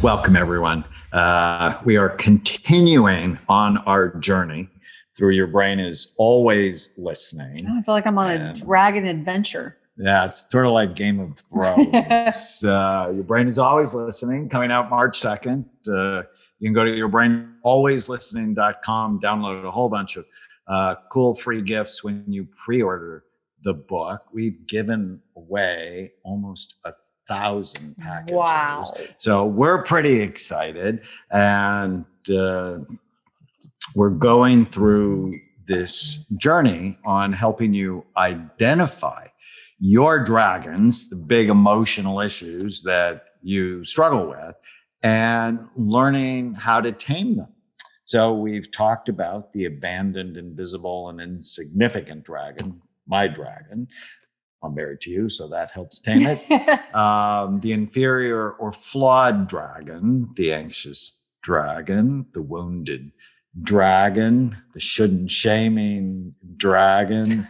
Welcome, everyone. We are continuing on our journey through Your Brain is Always Listening. I feel like I'm on a dragon adventure. Yeah, it's sort of like Game of Thrones. Your Brain is Always Listening, coming out March 2nd. You can go to yourbrainalwayslistening.com, download a whole bunch of cool free gifts when you pre-order the book. We've given away almost 1,000 packages. Wow. So we're pretty excited. And we're going through this journey on helping you identify your dragons, the big emotional issues that you struggle with, and learning how to tame them. So we've talked about the abandoned, invisible, and insignificant dragon, my dragon. I'm married to you, so that helps tame it. The inferior or flawed dragon, the anxious dragon, the wounded dragon, the shouldn't shaming dragon.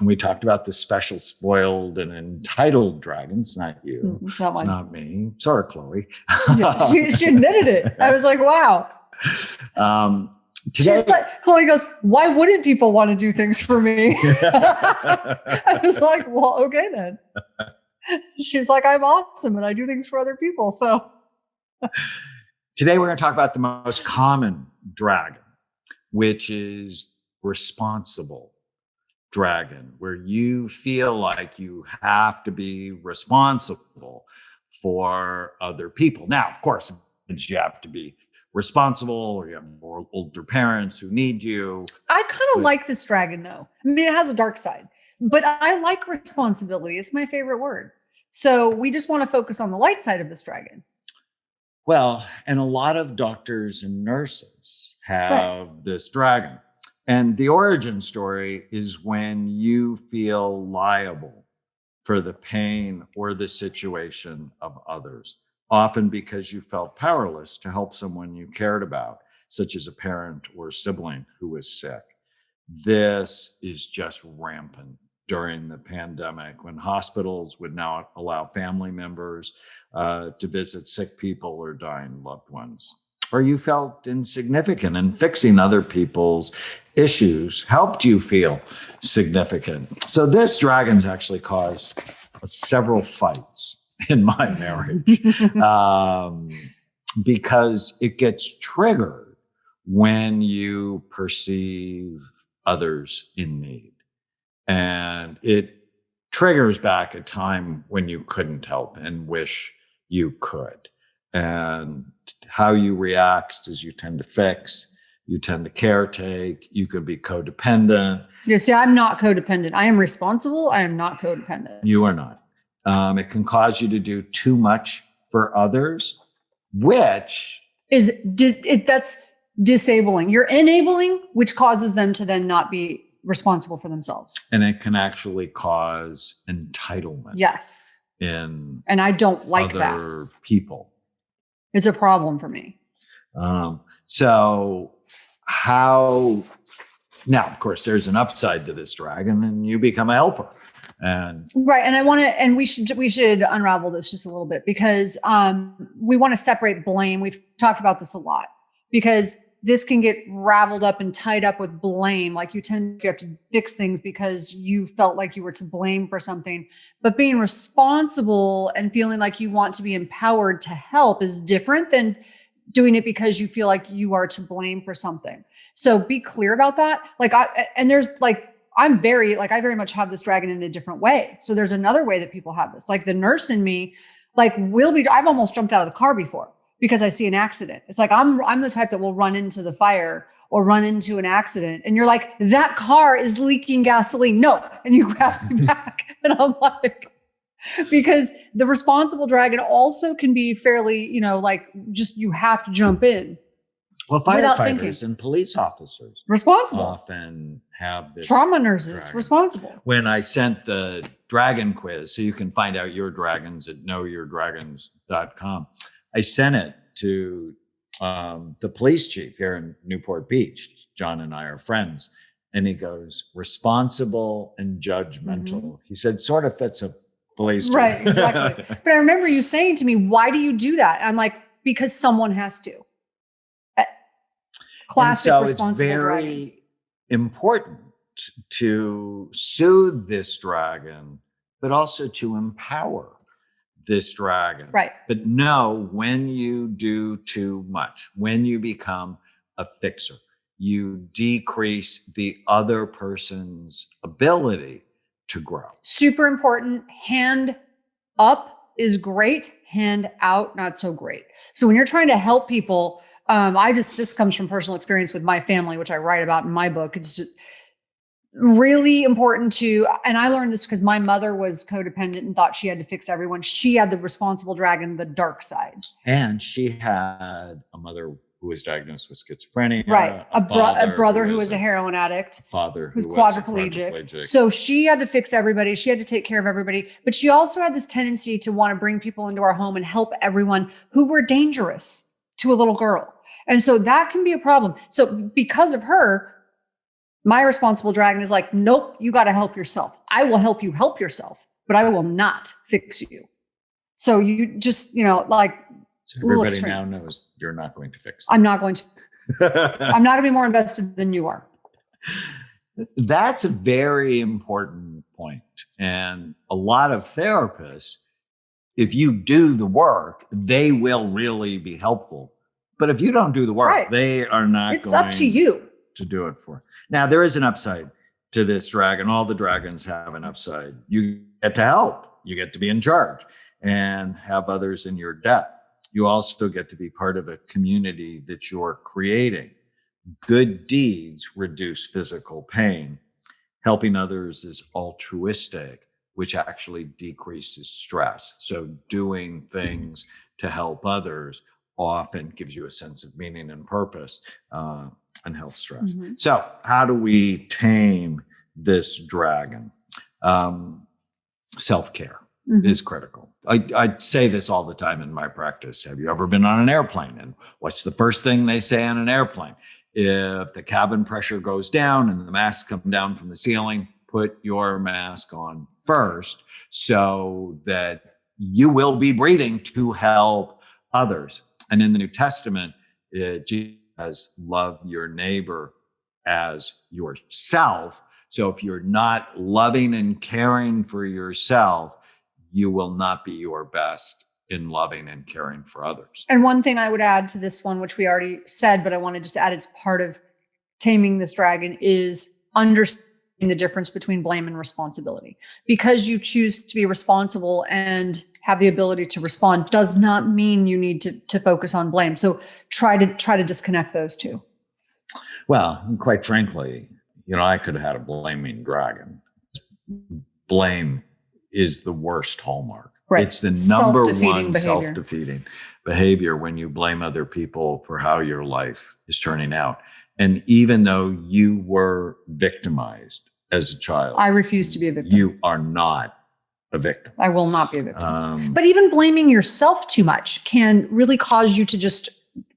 We talked about the special, spoiled, and entitled dragons. Not you. It's not mine. It's not me. Sorry, Chloe. She admitted it. I was like, wow. Today, Chloe goes, why wouldn't people want to do things for me? I was like, well, okay then. She's like, I'm awesome and I do things for other people. So today we're going to talk about the most common dragon, which is responsible dragon, where you feel like you have to be responsible for other people. Now, of course, you have to be responsible, or you have more older parents who need you. I kind of like this dragon though. I mean, it has a dark side, but I like responsibility. It's my favorite word. So we just want to focus on the light side of this dragon. Well, and a lot of doctors and nurses have this dragon. And the origin story is when you feel liable for the pain or the situation of others, often because you felt powerless to help someone you cared about, such as a parent or sibling who was sick. This is just rampant during the pandemic, when hospitals would now allow family members to visit sick people or dying loved ones. Or you felt insignificant, and fixing other people's issues helped you feel significant. So this dragon's actually caused several fights in my marriage because it gets triggered when you perceive others in need. And it triggers back a time when you couldn't help and wish you could. And how you react is you tend to fix, you tend to caretake, you could be codependent. Yeah, see, I'm not codependent. I am responsible. I am not codependent. You are not. It can cause you to do too much for others, which that's disabling. You're enabling, which causes them to then not be responsible for themselves. And it can actually cause entitlement. Yes. And I don't like other that. People. It's a problem for me. So how now, of course, there's an upside to this dragon, and you become a helper. And right. And we should unravel this just a little bit, because we want to separate blame. We've talked about this a lot, because this can get raveled up and tied up with blame. Like you have to fix things because you felt like you were to blame for something. But being responsible and feeling like you want to be empowered to help is different than doing it because you feel like you are to blame for something. So be clear about that. I very much have this dragon in a different way. So there's another way that people have this. Like the nurse in me, I've almost jumped out of the car before because I see an accident. It's like, I'm the type that will run into the fire or run into an accident. And you're like, that car is leaking gasoline. No. And you grab me back. And I'm like, because the responsible dragon also can be fairly, you have to jump in. Well, firefighters and police officers responsible often have this. Trauma nurses dragon. Responsible. When I sent the dragon quiz, so you can find out your dragons at knowyourdragons.com, I sent it to the police chief here in Newport Beach. John and I are friends. And he goes, responsible and judgmental. Mm-hmm. He said, sort of fits a police chief. Right, exactly. But I remember you saying to me, why do you do that? I'm like, because someone has to. Classic and so responsible it's very dragon. important to soothe this dragon, but also to empower this dragon. Right. But know when you do too much, when you become a fixer, you decrease the other person's ability to grow. Super important. Hand up is great. Hand out, not so great. So when you're trying to help people, this comes from personal experience with my family, which I write about in my book. It's just really important to, and I learned this because my mother was codependent and thought she had to fix everyone. She had the responsible dragon, the dark side. And she had a mother who was diagnosed with schizophrenia. Right. A brother who was a heroin addict. A father who was quadriplegic. So she had to fix everybody. She had to take care of everybody. But she also had this tendency to want to bring people into our home and help everyone who were dangerous to a little girl. And so that can be a problem. So because of her, my responsible dragon is like, nope, you got to help yourself. I will help you help yourself, but I will not fix you. So you just, so everybody now knows you're not going to fix them. I'm not going to. I'm not going to be more invested than you are. That's a very important point. And a lot of therapists, if you do the work, they will really be helpful. But if you don't do the work, right, they are not it's up to you to do it for. Now, there is an upside to this dragon. All the dragons have an upside. You get to help. You get to be in charge and have others in your debt. You also get to be part of a community that you're creating. Good deeds reduce physical pain. Helping others is altruistic, which actually decreases stress. So doing things to help others often gives you a sense of meaning and purpose and helps stress. Mm-hmm. So how do we tame this dragon? Self-care is critical. I say this all the time in my practice. Have you ever been on an airplane? And what's the first thing they say on an airplane? If the cabin pressure goes down and the masks come down from the ceiling, put your mask on first so that you will be breathing to help others. And in the New Testament, Jesus says, love your neighbor as yourself. So if you're not loving and caring for yourself, you will not be your best in loving and caring for others. And one thing I would add to this one, which we already said, but I want to just add, it's part of taming this dragon, is understanding the difference between blame and responsibility. Because you choose to be responsible and have the ability to respond does not mean you need to focus on blame. So try to disconnect those two. Well, quite frankly, I could have had a blaming dragon. Blame is the worst hallmark. Right. It's the number one self-defeating behavior when you blame other people for how your life is turning out. And even though you were victimized as a child, I refuse to be a victim. You are not a victim. I will not be a victim. But even blaming yourself too much can really cause you to just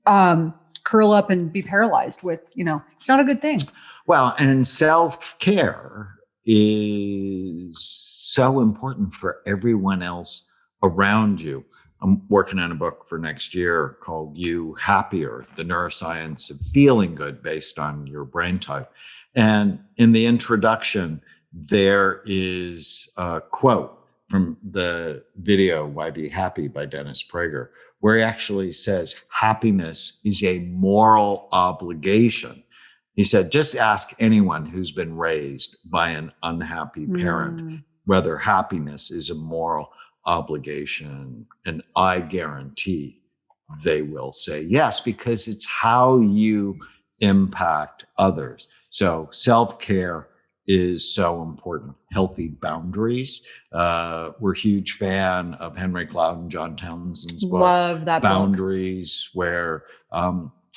curl up and be paralyzed with, it's not a good thing. Well, and self-care is so important for everyone else around you. I'm working on a book for next year called You Happier, the neuroscience of feeling good based on your brain type. And in the introduction, there is a quote from the video, Why Be Happy by Dennis Prager, where he actually says, happiness is a moral obligation. He said, just ask anyone who's been raised by an unhappy parent whether happiness is a moral obligation. And I guarantee they will say yes, because it's how you impact others. So self-care is so important. Healthy boundaries. We're a huge fan of Henry Cloud and John Townsend's book. Love that Boundaries, book. Where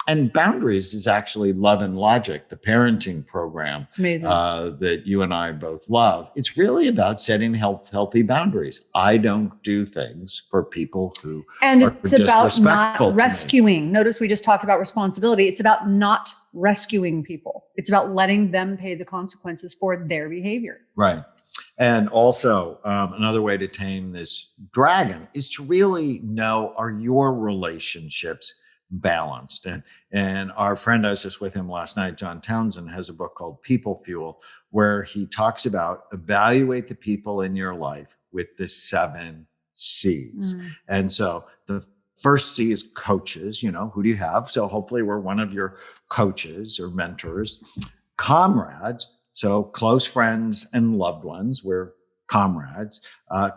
and Boundaries is actually Love and Logic, the parenting program. It's amazing. That you and I both love. It's really about setting healthy boundaries. I don't do things for people who and are it's about not disrespectful rescuing. Notice we just talked about responsibility. It's about not rescuing people. It's about letting them pay the consequences for their behavior. Right. And also, another way to tame this dragon is to really know, are your relationships balanced? And our friend, I was just with him last night, John Townsend, has a book called People Fuel, where he talks about evaluate the people in your life with the 7 C's. And so the first C is coaches. Who do you have? So hopefully we're one of your coaches or mentors. Comrades, so close friends and loved ones, we're comrades.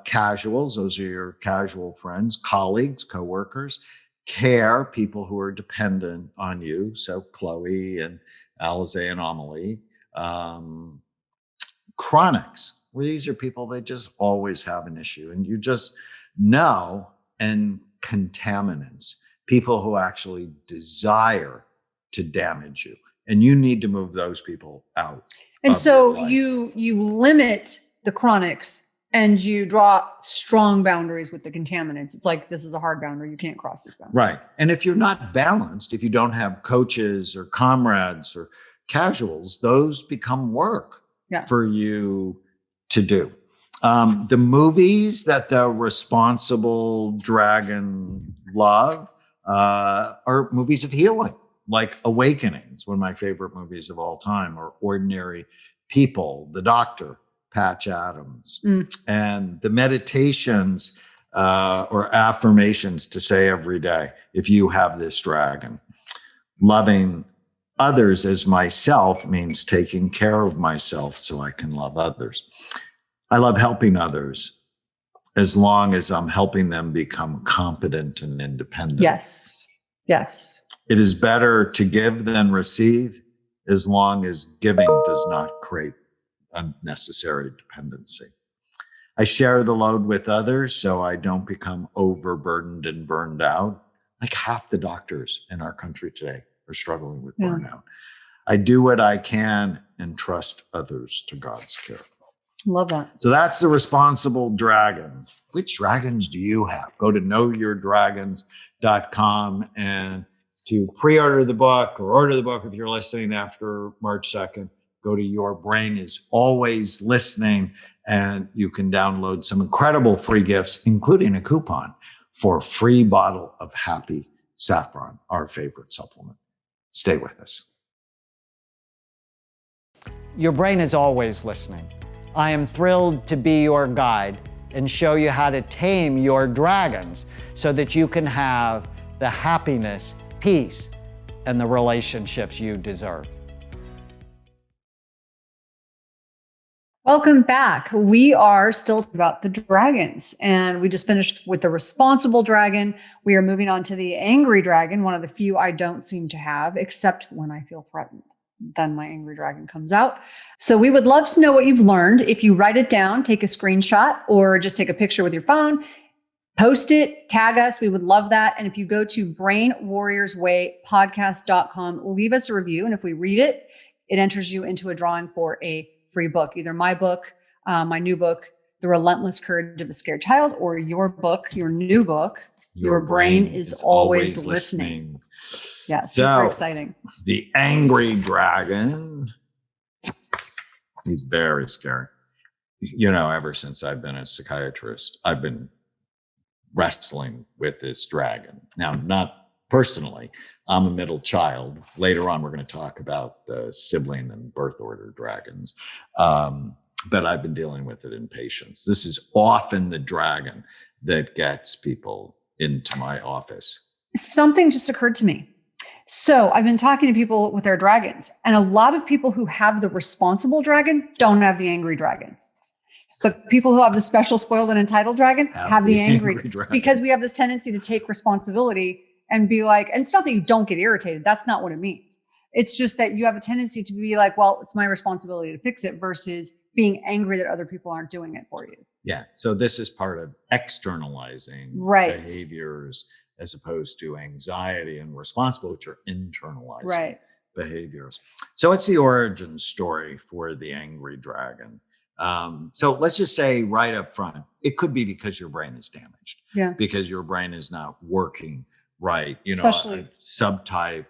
Casuals, those are your casual friends. Colleagues, coworkers. Care, people who are dependent on you. So Chloe and Alize and Amelie. Chronics, where these are people that just always have an issue and you just know. And contaminants, people who actually desire to damage you, and you need to move those people out. And so you limit the chronics and you draw strong boundaries with the contaminants. It's like, this is a hard boundary. You can't cross this boundary. Right. And if you're not balanced, if you don't have coaches or comrades or casuals, those become work for you to do. The movies that the responsible dragon love are movies of healing, like Awakenings, one of my favorite movies of all time, or Ordinary People, The Doctor, Patch Adams, and the meditations or affirmations to say every day, if you have this dragon. Loving others as myself means taking care of myself so I can love others. I love helping others as long as I'm helping them become competent and independent. Yes. Yes. It is better to give than receive, as long as giving does not create unnecessary dependency. I share the load with others so I don't become overburdened and burned out. Like half the doctors in our country today are struggling with burnout. I do what I can and trust others to God's care. Love that. So that's the responsible dragon. Which dragons do you have? Go to knowyourdragons.com and to pre-order the book or order the book if you're listening after March 2nd. Go to Your Brain is Always Listening, and you can download some incredible free gifts, including a coupon for a free bottle of Happy Saffron, our favorite supplement. Stay with us. Your brain is always listening. I am thrilled to be your guide and show you how to tame your dragons so that you can have the happiness, peace, and the relationships you deserve. Welcome back. We are still about the dragons, and we just finished with the responsible dragon. We are moving on to the angry dragon, one of the few I don't seem to have, except when I feel threatened. Then my angry dragon comes out. So we would love to know what you've learned. If you write it down, take a screenshot or just take a picture with your phone, post it, tag us. We would love that. And if you go to brainwarriorswaypodcast.com, leave us a review. And if we read it, it enters you into a drawing for a free book, either my book, my new book, The Relentless Courage of a Scared Child, or your book, your new book, Your Brain is Always Listening. Yeah, super exciting. The angry dragon, he's very scary. Ever since I've been a psychiatrist, I've been wrestling with this dragon. Now, not personally, I'm a middle child. Later on, we're going to talk about the sibling and birth order dragons. But I've been dealing with it in patients. This is often the dragon that gets people into my office. Something just occurred to me. So I've been talking to people with their dragons, and a lot of people who have the responsible dragon don't have the angry dragon. But people who have the special, spoiled, and entitled dragon have the angry dragon. Because we have this tendency to take responsibility and be like, and it's not that you don't get irritated. That's not what it means. It's just that you have a tendency to be like, well, it's my responsibility to fix it, versus being angry that other people aren't doing it for you. Yeah. So this is part of externalizing behaviors as opposed to anxiety and responsible, which are internalizing behaviors. So it's the origin story for the angry dragon. So let's just say right up front, it could be because your brain is damaged. Yeah. Because your brain is not working right. Especially subtyped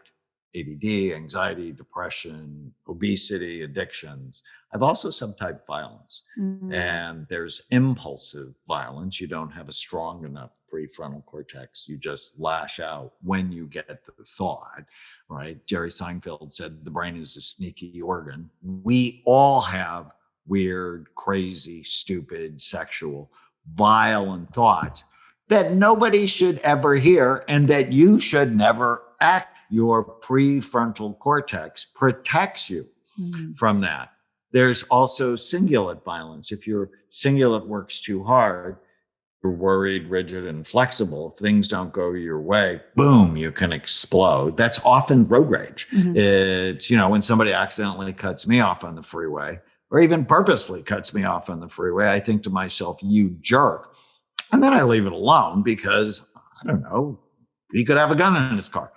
ADD, anxiety, depression, obesity, addictions. I've also subtyped violence. And there's impulsive violence. You don't have a strong enough prefrontal cortex. You just lash out when you get the thought, right? Jerry Seinfeld said the brain is a sneaky organ. We all have weird, crazy, stupid, sexual, violent thoughts that nobody should ever hear and that you should never act. Your prefrontal cortex protects you from that. There's also cingulate violence. If your cingulate works too hard, you're worried, rigid, and flexible. If things don't go your way, boom, you can explode. That's often road rage. It's, when somebody accidentally cuts me off on the freeway or even purposefully cuts me off on the freeway, I think to myself, you jerk. And then I leave it alone because, I don't know, he could have a gun in his car.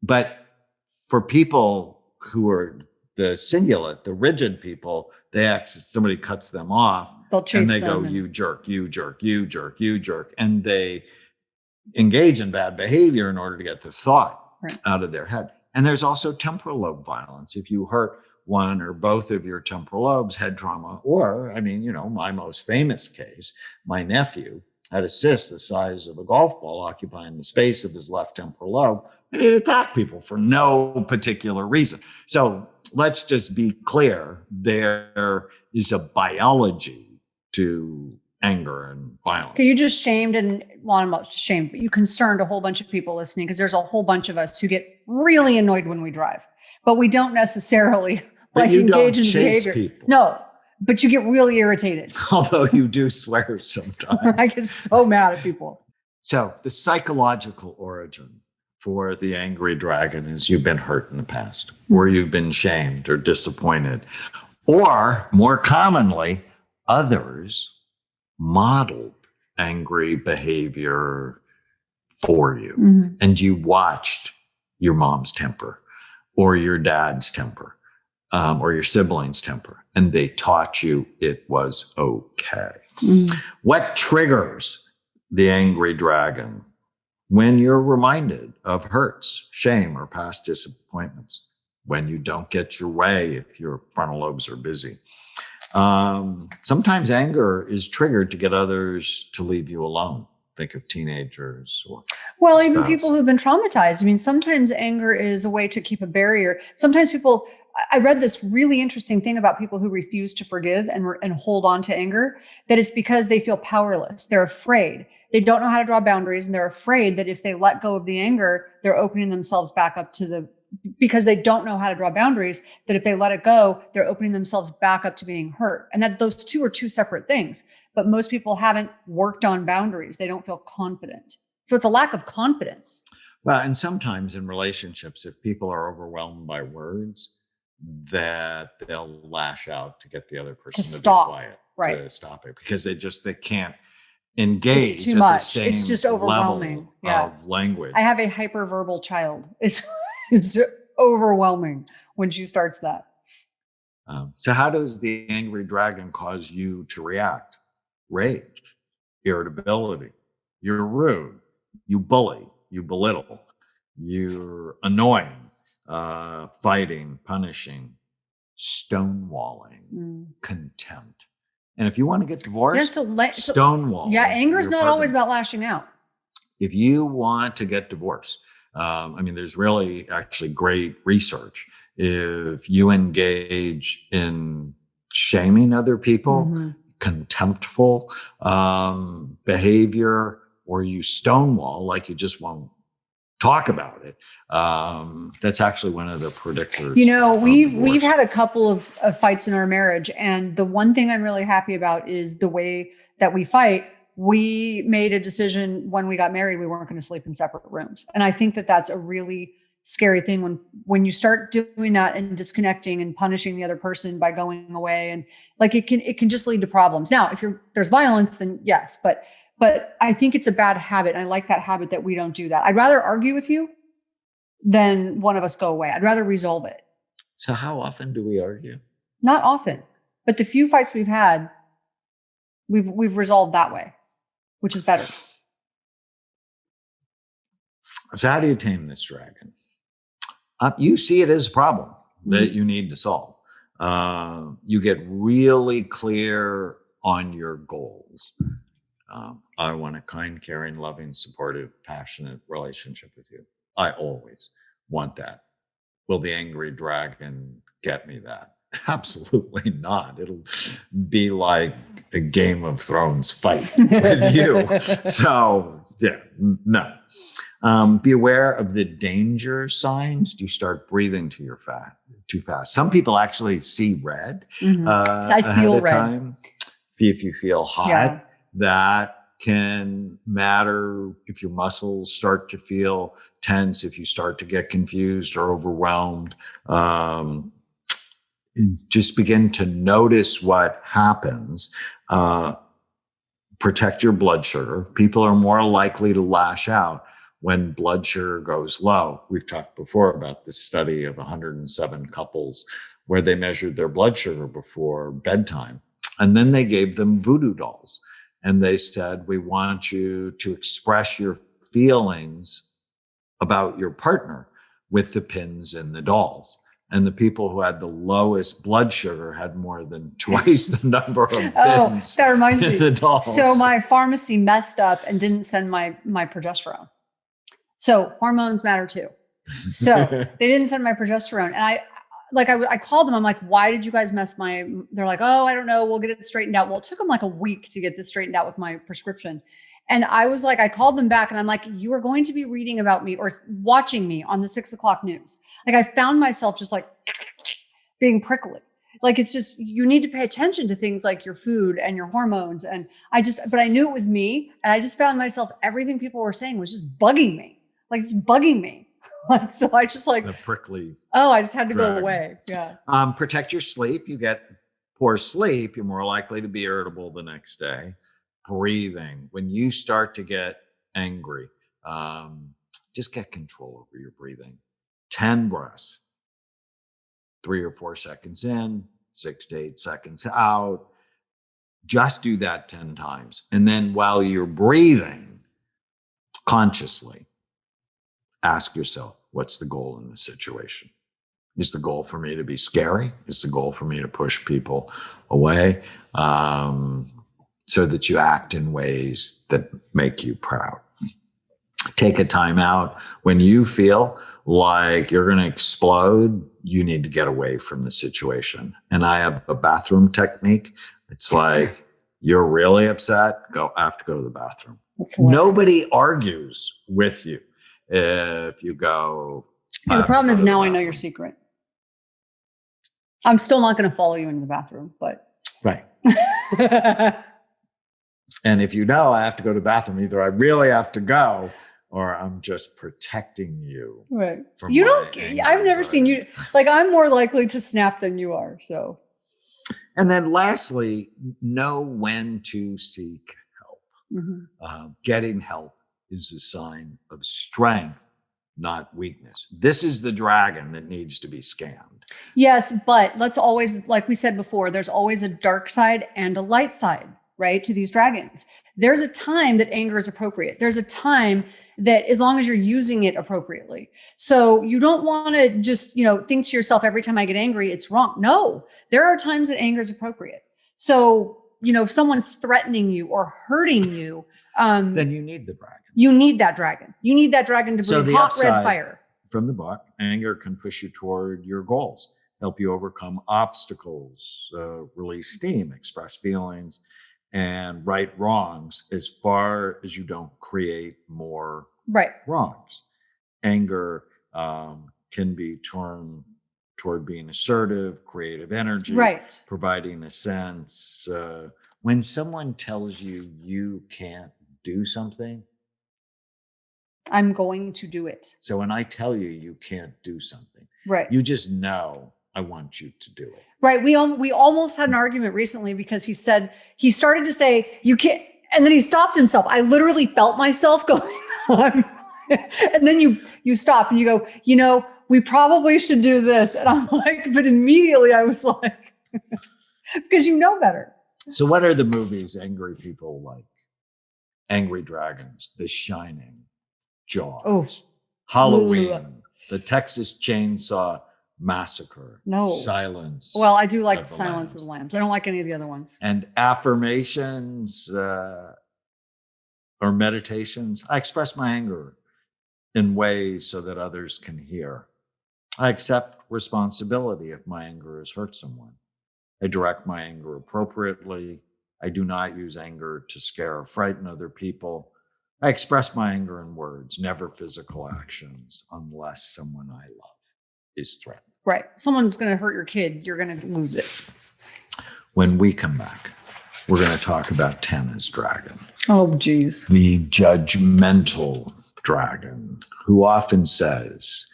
But for people who are the cingulate, the rigid people, somebody cuts them off. They'll chase and they them go, you jerk, you jerk, you jerk, you jerk. And they engage in bad behavior in order to get the thought out of their head. And there's also temporal lobe violence. If you hurt one or both of your temporal lobes, head trauma, or, my most famous case, my nephew had a cyst the size of a golf ball occupying the space of his left temporal lobe, and he'd attack people for no particular reason. So let's just be clear. There is a biology to anger and violence. Okay, you just shamed I'm not shamed, but you concerned a whole bunch of people listening because there's a whole bunch of us who get really annoyed when we drive, but we don't necessarily engage in behavior. People. No, but you get really irritated. Although you do swear sometimes. I get so mad at people. So the psychological origin for the angry dragon is you've been hurt in the past, or you've been shamed or disappointed, or more commonly, others modeled angry behavior for you. And you watched your mom's temper or your dad's temper or your siblings' temper, and they taught you it was okay. What triggers the angry dragon? When you're reminded of hurts, shame, or past disappointments, when you don't get your way, if your frontal lobes are busy. Sometimes anger is triggered to get others to leave you alone. Think of teenagers or even people who've been traumatized. I mean, sometimes anger is a way to keep a barrier. Sometimes I read this really interesting thing about people who refuse to forgive and hold on to anger, that it's because they feel powerless. They're afraid. They don't know how to draw boundaries, and they're afraid that if they let go of the anger, they're opening themselves back up because they don't know how to draw boundaries, that if they let it go, they're opening themselves back up to being hurt. And that those two are two separate things. But most people haven't worked on boundaries. They don't feel confident. So it's a lack of confidence. Well, and sometimes in relationships, if people are overwhelmed by words, that they'll lash out to get the other person to be quiet, to stop it, because they can't engage. It's too much. It's just overwhelming. Of language. I have a hyperverbal child. It's overwhelming when she starts that. So how does the angry dragon cause you to react? Rage, irritability. You're rude. You bully. You belittle. You're annoying. Fighting, punishing, stonewalling, contempt. And if you want to get divorced, stonewall. Yeah, anger is not always about lashing out. If you want to get divorced, there's really actually great research. If you engage in shaming other people, contemptful behavior, or you stonewall, like you just won't talk about it, that's actually one of the predictors. We've had a couple of fights in our marriage, and the one thing I'm really happy about is the way that we fight. We made a decision when we got married, we weren't going to sleep in separate rooms. And I think that that's a really scary thing when you start doing that and disconnecting and punishing the other person by going away, and it can just lead to problems. Now, if there's violence, then yes, but I think it's a bad habit. And I like that habit that we don't do that. I'd rather argue with you than one of us go away. I'd rather resolve it. So how often do we argue? Not often, but the few fights we've had, we've resolved that way, which is better. So how do you tame this dragon? You see it as a problem that you need to solve. You get really clear on your goals. I want a kind, caring, loving, supportive, passionate relationship with you. I always want that. Will the angry dragon get me that? Absolutely not. It'll be like a Game of Thrones fight with you. So, yeah, no. Be aware of the danger signs. Do you start breathing too fast? Some people actually see red I feel ahead of red. time. If you feel hot, that can matter. If your muscles start to feel tense, if you start to get confused or overwhelmed, just begin to notice what happens. Protect your blood sugar. People are more likely to lash out when blood sugar goes low. We've talked before about this study of 107 couples where they measured their blood sugar before bedtime. And then they gave them voodoo dolls. And they said, we want you to express your feelings about your partner with the pins in the dolls. And the people who had the lowest blood sugar had more than twice the number of pins that reminds in me. the dolls. So my pharmacy messed up and didn't send my progesterone. So hormones matter too. So they didn't send my progesterone. And I called them. I'm like, why did you guys mess they're like, oh, I don't know. We'll get it straightened out. Well, it took them like a week to get this straightened out with my prescription. And I was like, I called them back and I'm like, you are going to be reading about me or watching me on the 6 o'clock news. Like I found myself just like being prickly. Like it's just, you need to pay attention to things like your food and your hormones. And but I knew it was me. And I just found myself, everything people were saying was just bugging me. Like just bugging me. Like, so I just like the prickly. Oh, I just had to dragon. go away. Yeah. Protect your sleep. You get poor sleep, you're more likely to be irritable the next day. Breathing. When you start to get angry, just get control over your breathing. 10 breaths, 3 or 4 seconds in, 6 to 8 seconds out. Just do that 10 times. And then while you're breathing, consciously ask yourself, what's the goal in this situation? Is the goal for me to be scary? Is the goal for me to push people away? So that you act in ways that make you proud. Take a time out. When you feel like you're going to explode, you need to get away from the situation. And I have a bathroom technique. It's like, you're really upset, I have to go to the bathroom. Nobody argues with you if you go. Yeah, the problem is now I know your secret. I'm still not going to follow you into the bathroom, but. Right. And if you know I have to go to the bathroom, either I really have to go or I'm just protecting you. Right. From You don't, I've never seen you, like I'm more likely to snap than you are, so. And then lastly, know when to seek help. Mm-hmm. Getting help is a sign of strength, not weakness. This is the dragon that needs to be scanned. Yes, but let's always, like we said before, there's always a dark side and a light side, right, to these dragons. There's a time that anger is appropriate. There's a time that as long as you're using it appropriately. So you don't want to just, think to yourself, every time I get angry, it's wrong. No, there are times that anger is appropriate. So, if someone's threatening you or hurting you, then you need the dragon. You need that dragon. You need that dragon to breathe hot red fire. From the book, anger can push you toward your goals, help you overcome obstacles, release steam, express feelings, and right wrongs as far as you don't create more wrongs. Anger can be turned toward being assertive, creative energy, providing a sense. When someone tells you you can't do something, I'm going to do it. So when I tell you you can't do something, you just know I want you to do it. Right. We almost had an argument recently because he started to say you can't, and then he stopped himself. I literally felt myself going on. And then you stop and you go, we probably should do this. And I'm like, but immediately I was like, because you know better. So what are the movies angry people like? Angry Dragons, The Shining, Jaws, Halloween, The Texas Chainsaw Massacre. No. Silence. Well, I do like of the Silence of Lambs. the Lambs. I don't like any of the other ones. And affirmations or meditations. I express my anger in ways so that others can hear. I accept responsibility if my anger has hurt someone. I direct my anger appropriately. I do not use anger to scare or frighten other people. I express my anger in words, never physical actions, unless someone I love is threatened. Right. Someone's going to hurt your kid. You're going to lose it. When we come back, we're going to talk about Tana's dragon, Oh, geez. the judgmental dragon, who often says,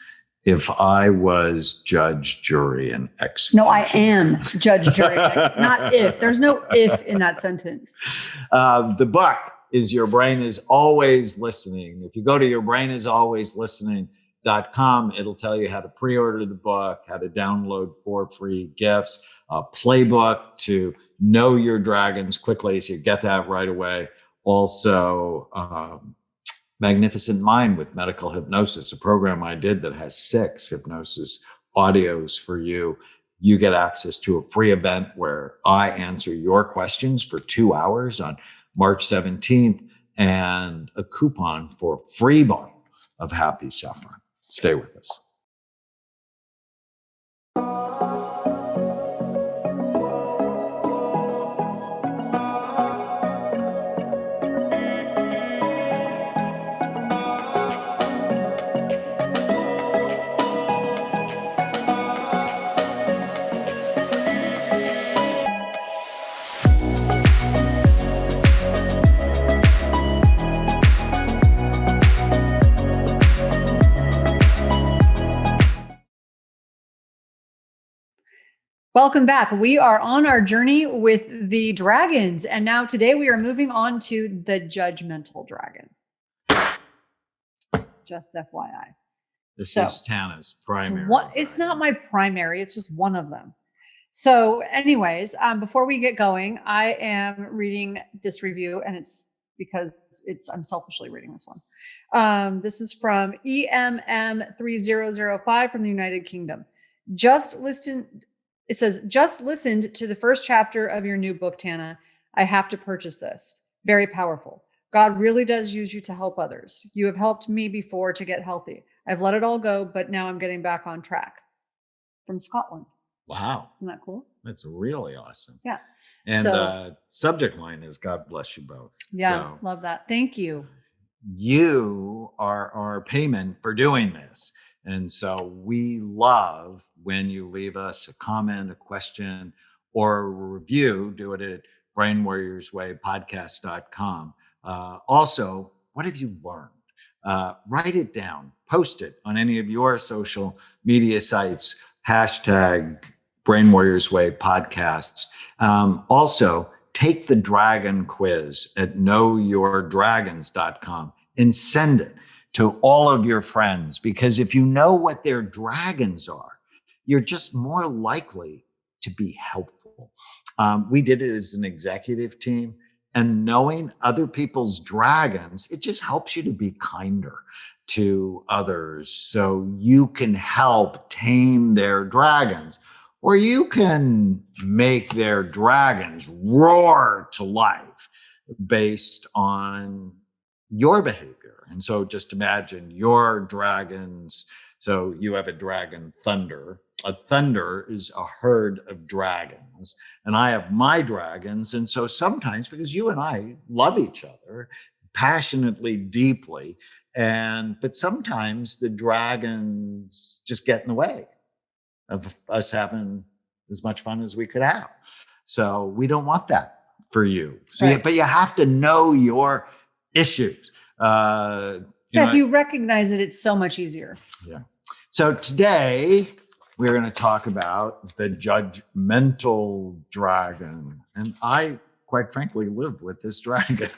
if I was judge, jury, and executioner. No, I am judge, jury, not if. There's no if in that sentence. The book is Your Brain is Always Listening. If you go to yourbrainisалwayslistening.com, it'll tell you how to pre-order the book, how to download 4 free gifts, a playbook to know your dragons quickly, so you get that right away. Also, Magnificent Mind with Medical Hypnosis, a program I did that has 6 hypnosis audios for you. You get access to a free event where I answer your questions for 2 hours on March 17th, and a coupon for a free bottle of Happy Saffron. Stay with us. Welcome back. We are on our journey with the dragons. And now today we are moving on to the judgmental dragon. Just FYI. This is Tana's primary. It's not my primary, it's just one of them. So anyways, before we get going, I am reading this review, and it's because I'm selfishly reading this one. This is from EMM3005 from the United Kingdom. It says, just listened to the first chapter of your new book, Tana. I have to purchase this. Very powerful. God really does use you to help others. You have helped me before to get healthy. I've let it all go, but now I'm getting back on track. From Scotland. Wow. Isn't that cool? That's really awesome. Yeah. And the subject line is God bless you both. Yeah, love that. Thank you. You are our payment for doing this. And so we love when you leave us a comment, a question, or a review. Do it at brainwarriorswaypodcast.com. Also, what have you learned? Write it down, post it on any of your social media sites, hashtag Brain Warriors Way podcasts. Also, take the dragon quiz at knowyourdragons.com and send it to all of your friends, because if you know what their dragons are, you're just more likely to be helpful. We did it as an executive team, and knowing other people's dragons, it just helps you to be kinder to others, so you can help tame their dragons, or you can make their dragons roar to life based on your behavior. And so just imagine your dragons. So you have a dragon thunder. A thunder is a herd of dragons. And I have my dragons. And so sometimes, because you and I love each other passionately, deeply, but sometimes the dragons just get in the way of us having as much fun as we could have. So we don't want that for you. So right. But you have to know your issues. If you recognize it, it's so much easier. Yeah. So today we're going to talk about the judgmental dragon. And I, quite frankly, live with this dragon.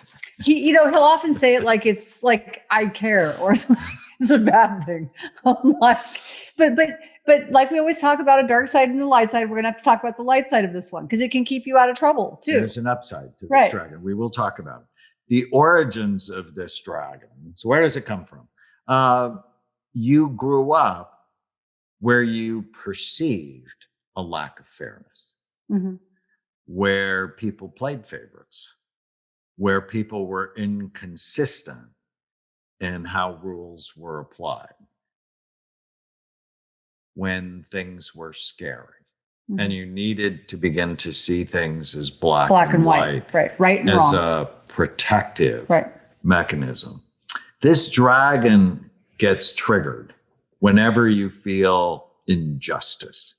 He'll often say it like it's like I care or something. It's a bad thing. But like we always talk about a dark side and a light side, we're going to have to talk about the light side of this one because it can keep you out of trouble too. There's an upside to this dragon. We will talk about it. The origins of this dragon. So where does it come from? you grew up where you perceived a lack of fairness, where people played favorites, where people were inconsistent in how rules were applied, when things were scary. And you needed to begin to see things as black and white, right and as wrong, a protective mechanism. This dragon gets triggered whenever you feel injustice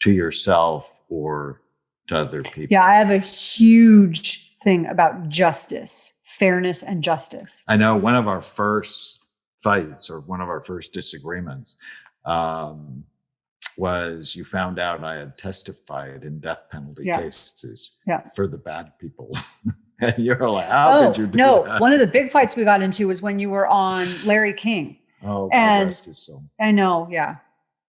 to yourself or to other people. Yeah, I have a huge thing about justice, fairness, and justice. I know one of our first fights or one of our first disagreements was you found out I had testified in death penalty cases for the bad people. And you're like, how could you do that? One of the big fights we got into was when you were on Larry King. Oh, God rest his soul. I know, yeah.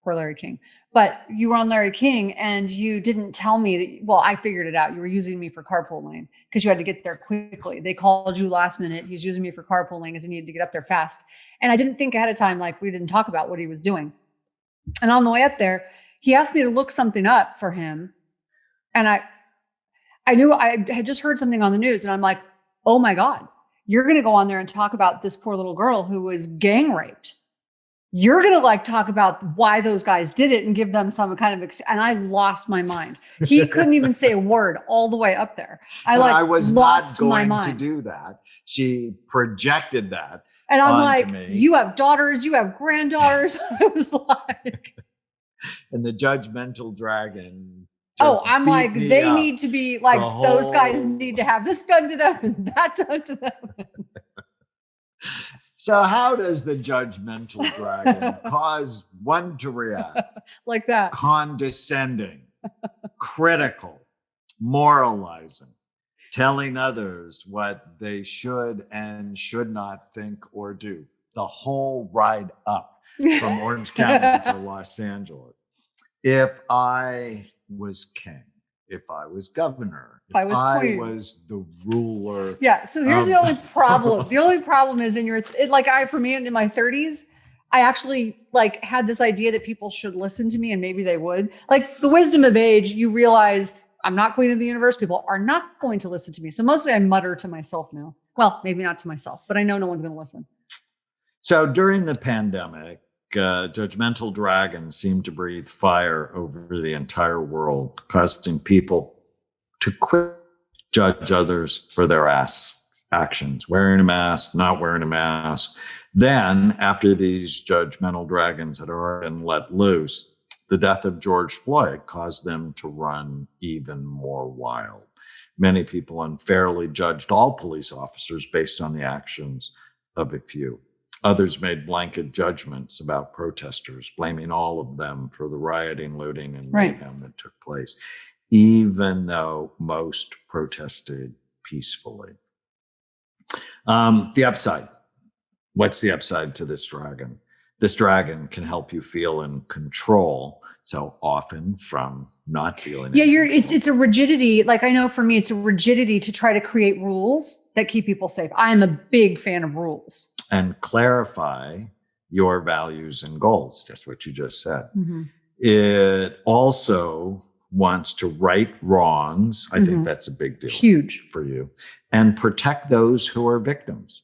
Poor Larry King. But you were on Larry King and you didn't tell me that, well, I figured it out. You were using me for carpool lane because you had to get there quickly. They called you last minute. He's using me for carpool lane because he needed to get up there fast. And I didn't think ahead of time, like we didn't talk about what he was doing. And on the way up there, he asked me to look something up for him. And I knew I had just heard something on the news and I'm like, oh my God, you're going to go on there and talk about this poor little girl who was gang raped. You're going to like talk about why those guys did it and give them some kind of, and I lost my mind. He couldn't even say a word all the way up there. I was not going to do that. She projected that. And I'm like, you have daughters, you have granddaughters. I was like. And the judgmental dragon. I'm like, they need to be like, those guys need to have this done to them and that done to them. So how does the judgmental dragon cause one to react? Like that. Condescending, critical, moralizing, telling others what they should and should not think or do. The whole ride up from Orange County to Los Angeles. If I was king, if I was governor, if I was the ruler. Yeah. So here's the only problem. The only problem is for me in my 30s, I actually like had this idea that people should listen to me and maybe they would. Like the wisdom of age, you realize I'm not queen of the universe. People are not going to listen to me. So mostly I mutter to myself now. Well, maybe not to myself, but I know no one's going to listen. So during the pandemic, judgmental dragons seemed to breathe fire over the entire world, causing people to quit judge others for their actions, wearing a mask, not wearing a mask. Then, after these judgmental dragons had already been let loose, the death of George Floyd caused them to run even more wild. Many people unfairly judged all police officers based on the actions of a few. Others made blanket judgments about protesters, blaming all of them for the rioting, looting, and mayhem that took place, even though most protested peacefully. The upside. What's the upside to this dragon? This dragon can help you feel in control, so often from not feeling. Yeah, it's a rigidity. Like I know for me, it's a rigidity to try to create rules that keep people safe. I'm a big fan of rules. And clarify your values and goals, just what you just said. It also wants to right wrongs. I think that's a big deal. Huge. For you. And protect those who are victims.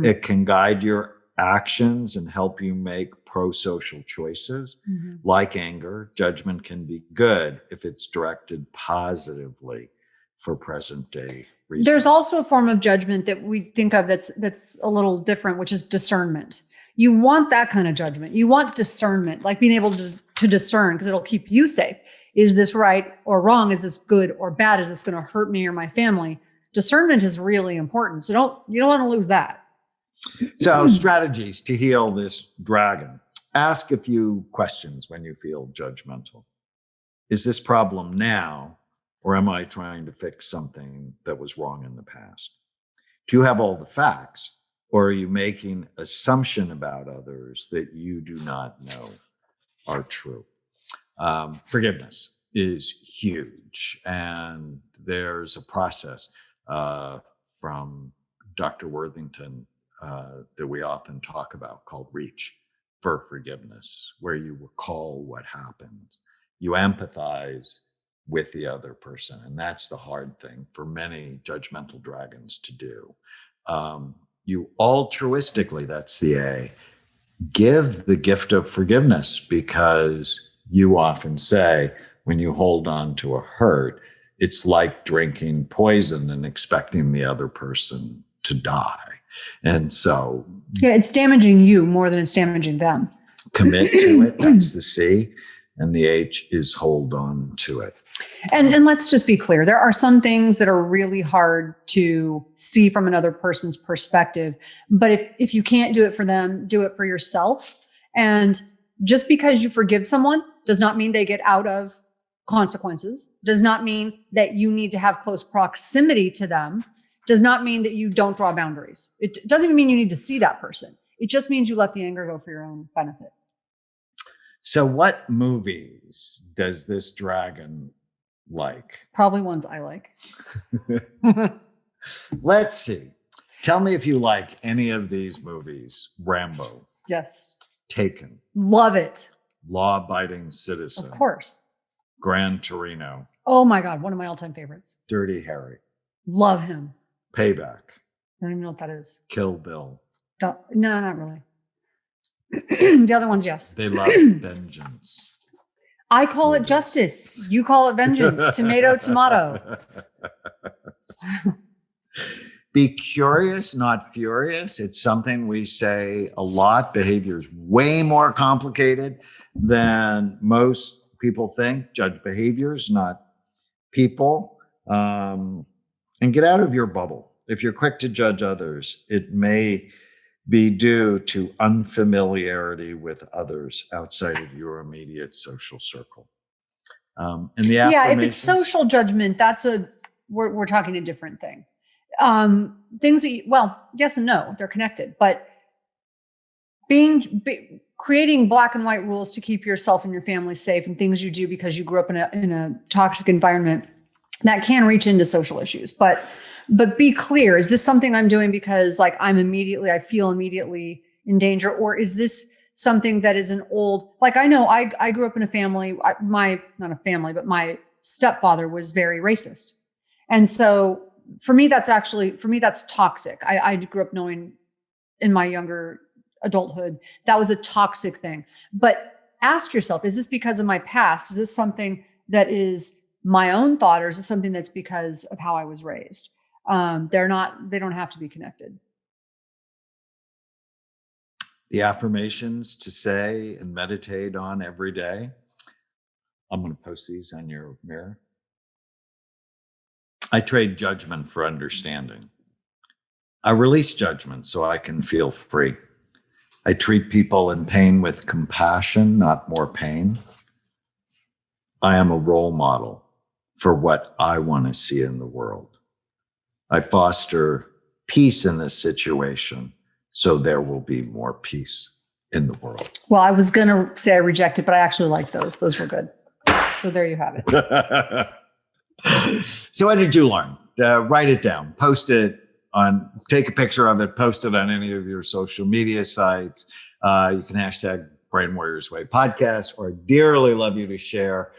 It can guide your actions and help you make pro-social choices. Like anger, judgment can be good if it's directed positively for present day reasons. There's also a form of judgment that we think of that's a little different, which is discernment. You want that kind of judgment. You want discernment, like being able to discern because it'll keep you safe. Is this right or wrong? Is this good or bad? Is this going to hurt me or my family? Discernment is really important. So you don't want to lose that. So strategies to heal this dragon. Ask a few questions when you feel judgmental. Is this problem now? Or am I trying to fix something that was wrong in the past? Do you have all the facts? Or are you making assumption about others that you do not know are true? Forgiveness is huge. And there's a process from Dr. Worthington that we often talk about called REACH. for forgiveness, where you recall what happened. You empathize with the other person. And that's the hard thing for many judgmental dragons to do. You altruistically, that's the A, give the gift of forgiveness, because you often say, when you hold on to a hurt, it's like drinking poison and expecting the other person to die. And so, yeah, it's damaging you more than it's damaging them. Commit to it. That's the C. And the H is hold on to it. And let's just be clear. There are some things that are really hard to see from another person's perspective. But if you can't do it for them, do it for yourself. And just because you forgive someone does not mean they get out of consequences, does not mean that you need to have close proximity to them, does not mean that you don't draw boundaries. It doesn't even mean you need to see that person. It just means you let the anger go for your own benefit. So what movies does this dragon like? Probably ones I like. Let's see. Tell me if you like any of these movies. Rambo. Yes. Taken. Love it. Law-abiding citizen. Of course. Gran Torino. Oh my God. One of my all-time favorites. Dirty Harry. Love him. Payback. I don't even know what that is. Kill Bill. No, not really. The other ones, yes. They love vengeance. I call it justice. You call it vengeance. Tomato, tomato. Be curious, not furious. It's something we say a lot. Behavior is way more complicated than most people think. Judge behaviors, not people. And get out of your bubble. If you're quick to judge others, it may be due to unfamiliarity with others outside of your immediate social circle. And the if it's social judgment, we're talking a different thing. Things that yes and no, they're connected, but creating black and white rules to keep yourself and your family safe, and things you do because you grew up in a toxic environment, that can reach into social issues. But be clear, is this something I'm doing because I feel immediately in danger? Or is this something that is an old, I know I grew up in a family, not a family, but my stepfather was very racist. And so for me, that's toxic. I grew up knowing in my younger adulthood, that was a toxic thing. But ask yourself, is this because of my past? Is this something that is my own thought, or is this something that's because of how I was raised? They don't have to be connected. The affirmations to say and meditate on every day. I'm going to post these on your mirror. I trade judgment for understanding. I release judgment so I can feel free. I treat people in pain with compassion, not more pain. I am a role model for what I want to see in the world. I foster peace in this situation, so there will be more peace in the world. Well, I was going to say I reject it, but I actually like those. Those were good. So there you have it. So what did you learn? Write it down, take a picture of it, post it on any of your social media sites. You can hashtag Brain Warriors Way podcast, or dearly love you to share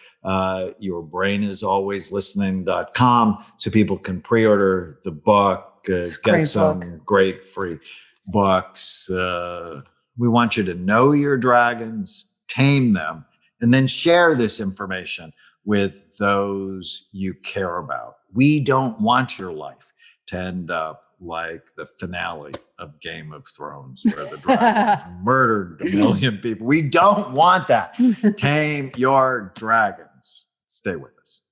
your brain is always listening.com so people can pre-order the book, get some great free books. We want you to know your dragons, tame them, and then share this information with those you care about. We don't want your life to end up like the finale of Game of Thrones, where the dragons murdered 1 million people. We don't want that. Tame your dragons. Stay with us.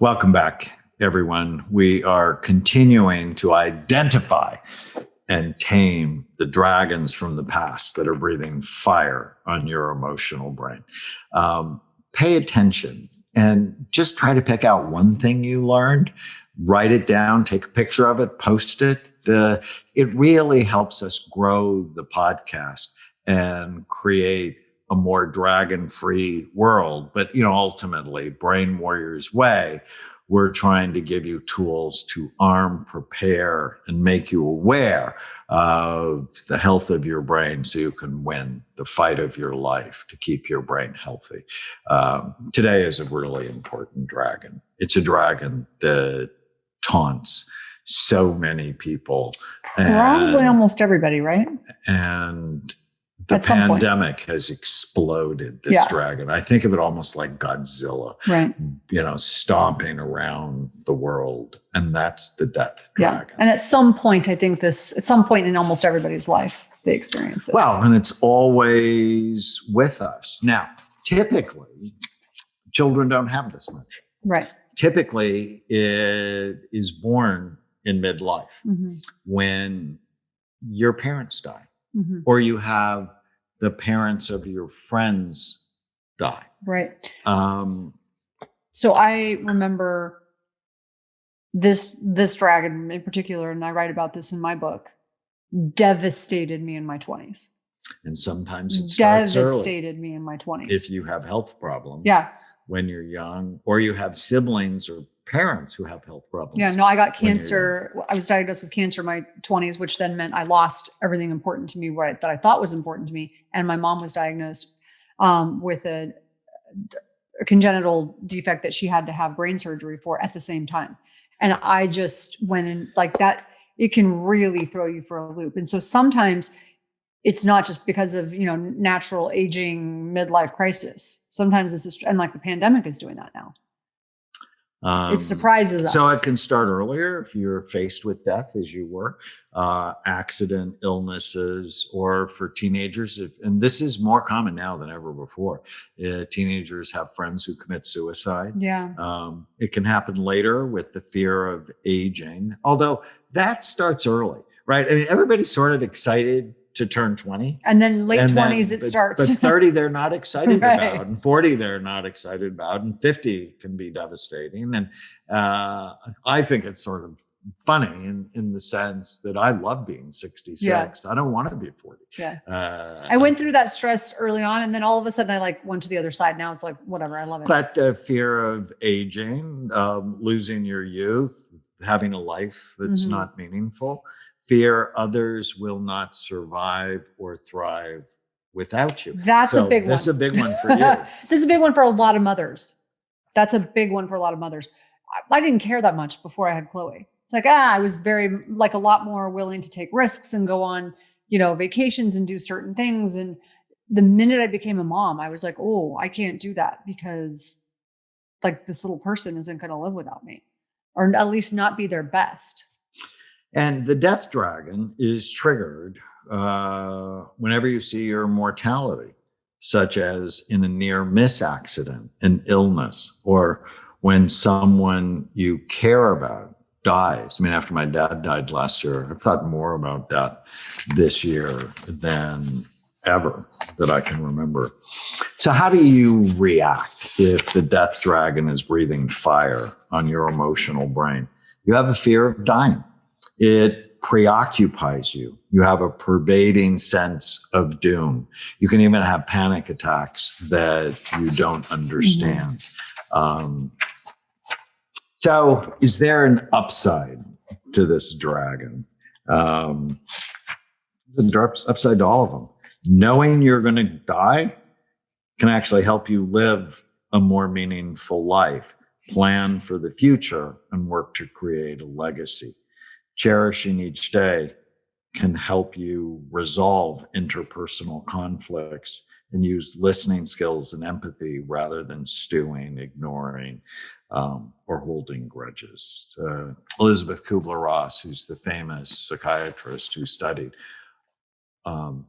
Welcome back, everyone. We are continuing to identify and tame the dragons from the past that are breathing fire on your emotional brain. Pay attention and just try to pick out one thing you learned, write it down, take a picture of it, post it. It really helps us grow the podcast and create a more dragon-free world. But, ultimately, Brain Warriors Way, we're trying to give you tools to arm, prepare, and make you aware of the health of your brain so you can win the fight of your life to keep your brain healthy. Today is a really important dragon. It's a dragon that taunts so many people. Probably almost everybody, right? And the pandemic has exploded this dragon. I think of it almost like Godzilla, right? Stomping around the world. And that's the death dragon. And at some point, I think at some point in almost everybody's life, they experience it. Well, and it's always with us. Now, typically, children don't have this much. Right. Typically, it is born in midlife when your parents die. Or you have the parents of your friends die. Right. So I remember this dragon in particular, and I write about this in my book, devastated me in my 20s. And sometimes it starts devastated early. Me in my 20s. If you have health problems. Yeah. When you're young, or you have siblings or parents who have health problems. Yeah, no, I got cancer. I was diagnosed with cancer in my 20s, which then meant I lost everything important to me, that I thought was important to me. And my mom was diagnosed with a congenital defect that she had to have brain surgery for at the same time. And I just went in like that. It can really throw you for a loop. And so sometimes it's not just because of, natural aging midlife crisis. Sometimes it's just, and like the pandemic is doing that now. It surprises us. So it can start earlier if you're faced with death, as you were, accident, illnesses, or for teenagers. And this is more common now than ever before. Teenagers have friends who commit suicide. Yeah. It can happen later with the fear of aging, although that starts early, right? I mean, everybody's sort of excited to turn 20. And then late 20s, it starts. But 30, they're not excited Right. about. And 40, they're not excited about. And 50 can be devastating. And I think it's sort of funny in the sense that I love being 66. Yeah. I don't want to be 40. Yeah. I went through that stress early on. And then all of a sudden I went to the other side. Now it's like, whatever, I love it. That fear of aging, losing your youth, having a life that's not meaningful. Fear others will not survive or thrive without you. That's a big one. That's a big one for you. This is a big one for a lot of mothers. That's a big one for a lot of mothers. I didn't care that much before I had Chloe. It's like, I was very, a lot more willing to take risks and go on, vacations and do certain things. And the minute I became a mom, I was like, oh, I can't do that because this little person isn't going to live without me, or at least not be their best. And the death dragon is triggered whenever you see your mortality, such as in a near miss accident, an illness, or when someone you care about dies. I mean, after my dad died last year, I've thought more about death this year than ever that I can remember. So how do you react if the death dragon is breathing fire on your emotional brain? You have a fear of dying. It preoccupies you. You have a pervading sense of doom. You can even have panic attacks that you don't understand. So is there an upside to this dragon? There's an upside to all of them. Knowing you're going to die can actually help you live a more meaningful life, plan for the future, and work to create a legacy. Cherishing each day can help you resolve interpersonal conflicts and use listening skills and empathy rather than stewing, ignoring, or holding grudges. Elizabeth Kubler-Ross, who's the famous psychiatrist who studied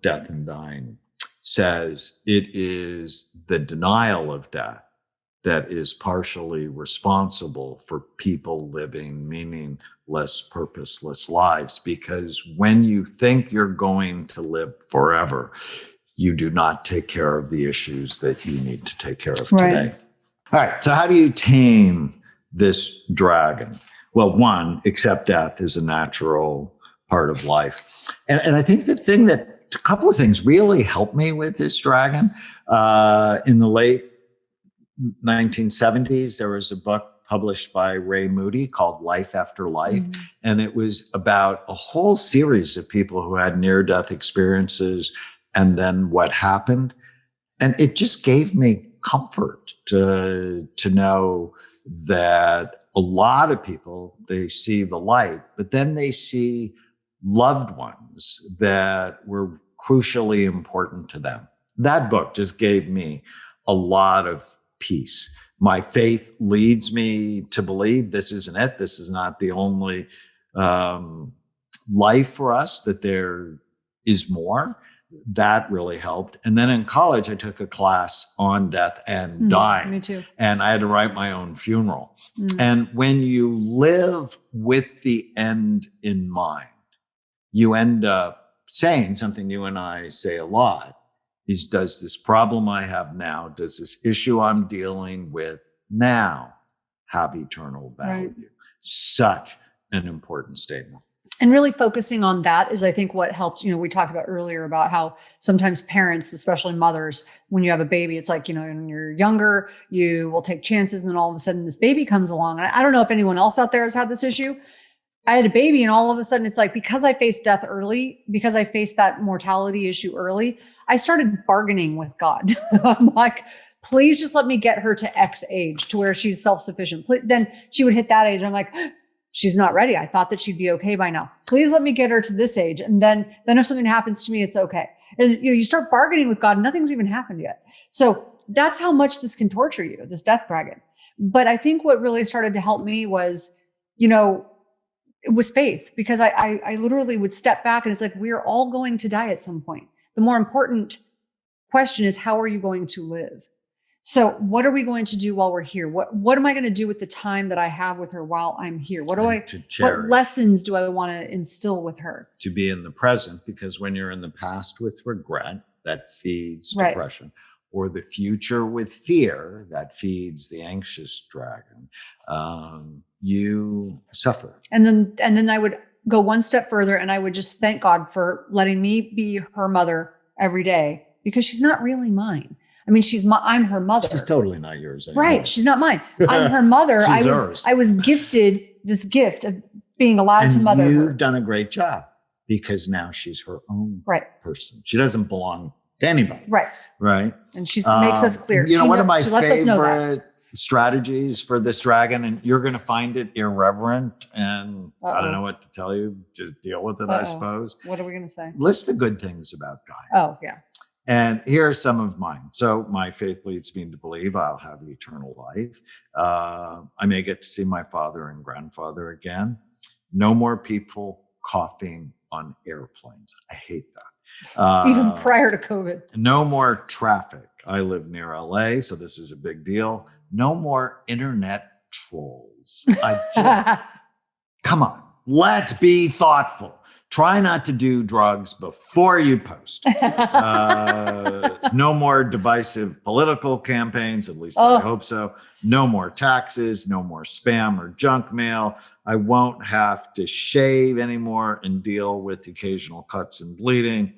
death and dying, says it is the denial of death that is partially responsible for people living meaningless, purposeless lives. Because when you think you're going to live forever, you do not take care of the issues that you need to take care of today. All right. So how do you tame this dragon? Well, one, accept death is a natural part of life. And I think a couple of things really helped me with this dragon. In the late 1970s, there was a book published by Ray Moody called Life After Life. Mm-hmm. And it was about a whole series of people who had near-death experiences and then what happened. And it just gave me comfort to know that a lot of people, they see the light, but then they see loved ones that were crucially important to them. That book just gave me a lot of peace. My faith leads me to believe this isn't it. This is not the only life for us, that there is more. That really helped. And then in college, I took a class on death and dying. Me too. And I had to write my own funeral. And when you live with the end in mind, you end up saying something you and I say a lot, is, does this problem I have now, does this issue I'm dealing with now have eternal value? Right. Such an important statement. And really focusing on that is, I think, what helped. We talked about earlier about how sometimes parents, especially mothers, when you have a baby, it's like, when you're younger, you will take chances, and then all of a sudden this baby comes along. And I don't know if anyone else out there has had this issue. I had a baby, and all of a sudden it's like, because I faced death early, because I faced that mortality issue early, I started bargaining with God. I'm like, please just let me get her to X age, to where she's self-sufficient. Then she would hit that age. I'm like, she's not ready. I thought that she'd be okay by now. Please let me get her to this age. And then if something happens to me, it's okay. And you start bargaining with God, nothing's even happened yet. So that's how much this can torture you, this death dragon. But I think what really started to help me was, it was faith, because I literally would step back, and it's like, we're all going to die at some point. The more important question is, how are you going to live? So what are we going to do while we're here? What am I going to do with the time that I have with her while I'm here? What lessons do I want to instill with her? To be in the present, because when you're in the past with regret, that feeds depression. Or the future with fear, that feeds the anxious dragon. You suffer. And then I would go one step further, and I would just thank God for letting me be her mother every day, because she's not really mine. I mean, I'm her mother. She's totally not yours anymore. Right. She's not mine. I'm her mother. I was gifted this gift of being allowed to mother her. You've done a great job, because now she's her own person. She doesn't belong to anybody. Right. And she makes us clear. One of my favorite strategies for this dragon, and you're going to find it irreverent, and I don't know what to tell you. Just deal with it, I suppose. What are we going to say? List the good things about dying. Oh, yeah. And here are some of mine. So my faith leads me to believe I'll have eternal life. I may get to see my father and grandfather again. No more people coughing on airplanes. I hate that. Even prior to COVID. No more traffic. I live near LA, so this is a big deal. No more internet trolls. Come on, let's be thoughtful. Try not to do drugs before you post. No more divisive political campaigns, at least I hope so. No more taxes, no more spam or junk mail. I won't have to shave anymore and deal with occasional cuts and bleeding.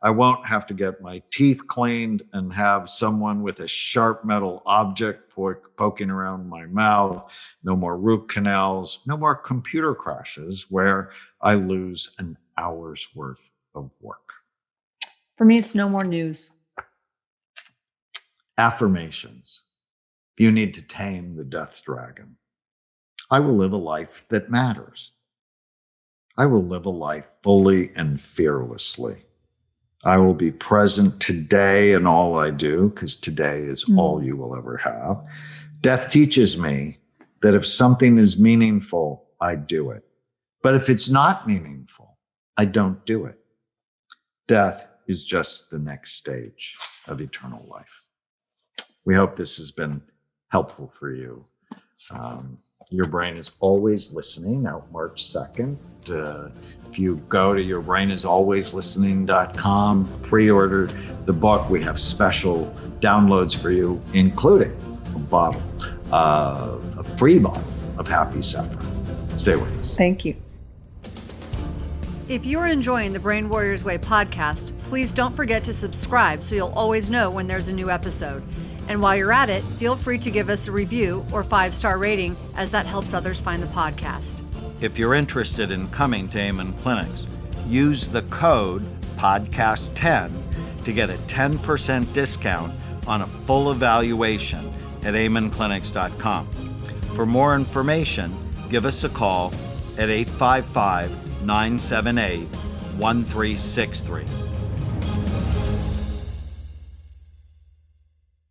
I won't have to get my teeth cleaned and have someone with a sharp metal object poking around my mouth. No more root canals. No more computer crashes where I lose an hour's worth of work. For me, it's no more news. Affirmations. You need to tame the death dragon. I will live a life that matters. I will live a life fully and fearlessly. I will be present today in all I do, because today is all you will ever have. Death teaches me that if something is meaningful, I do it. But if it's not meaningful, I don't do it. Death is just the next stage of eternal life. We hope this has been helpful for you. Your Brain is Always Listening, out March 2nd. If you go to yourbrainisAlwaysListening.com, pre-order the book, we have special downloads for you, including a free bottle of Happy Saffron. Stay with us. Thank you. If you're enjoying the Brain Warriors Way podcast, please don't forget to subscribe so you'll always know when there's a new episode. And while you're at it, feel free to give us a review or 5-star rating, as that helps others find the podcast. If you're interested in coming to Amen Clinics, use the code PODCAST10 to get a 10% discount on a full evaluation at amenclinics.com. For more information, give us a call at 855-978-1363.